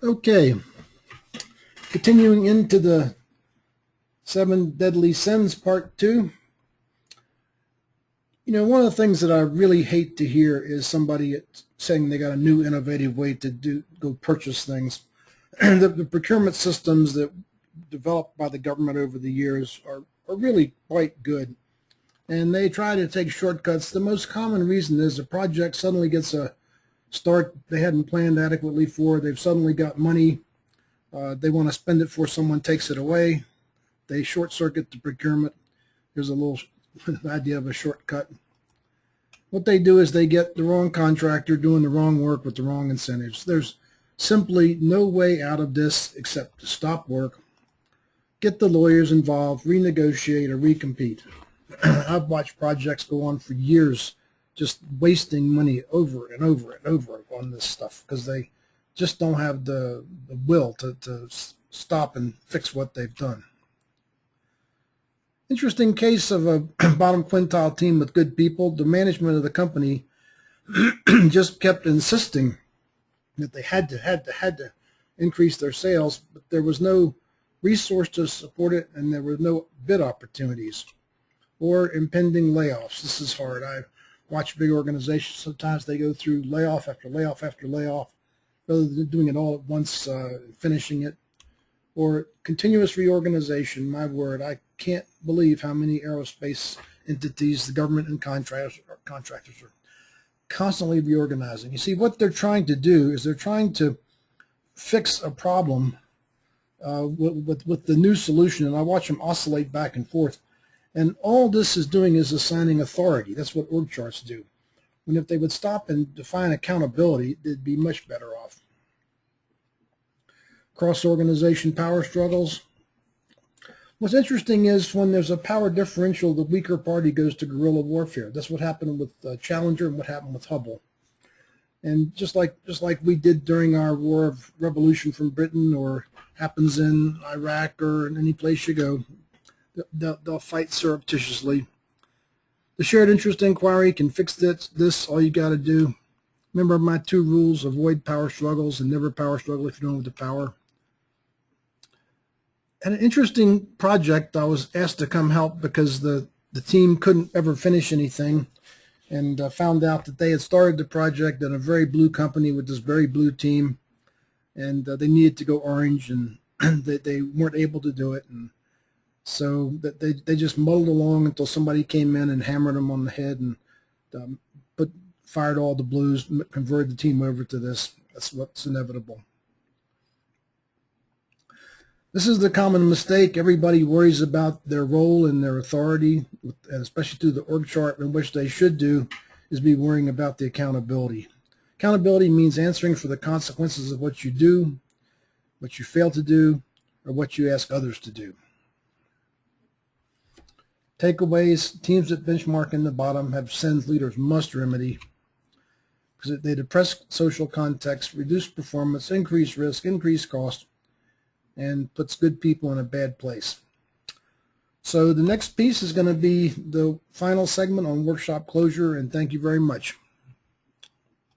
Okay, continuing into the Seven Deadly Sins Part 2. You know, one of the things that I really hate to hear is somebody saying they got a new innovative way to go purchase things. The procurement systems that developed by the government over the years are really quite good. And they try to take shortcuts. The most common reason is a project suddenly gets a start they hadn't planned adequately for. They've suddenly got money. They want to spend it before someone takes it away. They short circuit the procurement. There's a little idea of a shortcut. What they do is they get the wrong contractor doing the wrong work with the wrong incentives. There's simply no way out of this except to stop work, get the lawyers involved, renegotiate, or recompete. I've watched projects go on for years just wasting money over and over and over on this stuff because they just don't have the will to stop and fix what they've done. Interesting case of a bottom quintile team with good people. The management of the company just kept insisting that they had to increase their sales, but there was no resource to support it, and there were no bid opportunities or impending layoffs. This is hard. I watch big organizations. Sometimes they go through layoff after layoff after layoff, rather than doing it all at once, finishing it, or continuous reorganization. My word, I can't believe how many aerospace entities, the government and contractors are constantly reorganizing. You see, what they're trying to do is they're trying to fix a problem with the new solution, and I watch them oscillate back and forth. And all this is doing is assigning authority. That's what org charts do. And if they would stop and define accountability, they'd be much better off. Cross-organization power struggles. What's interesting is when there's a power differential, the weaker party goes to guerrilla warfare. That's what happened with Challenger and what happened with Hubble. And just like we did during our War of Revolution from Britain, or happens in Iraq or in any place you go, they'll fight surreptitiously. The shared interest inquiry can fix this. All you got to do. Remember my 2 rules: avoid power struggles and never power struggle if you don't have the power. And an interesting project, I was asked to come help because the team couldn't ever finish anything, and found out that they had started the project in a very blue company with this very blue team, and they needed to go orange, and they weren't able to do it. And so that they just muddled along until somebody came in and hammered them on the head and fired all the blues, converted the team over to this. That's what's inevitable. This is the common mistake. Everybody worries about their role and their authority, and especially through the org chart, and which they should do is be worrying about the accountability. Accountability means answering for the consequences of what you do, what you fail to do, or what you ask others to do. Takeaways: teams that benchmark in the bottom have sins leaders must remedy because they depress social context, reduce performance, increase risk, increase cost, and puts good people in a bad place. So the next piece is going to be the final segment on workshop closure, and thank you very much.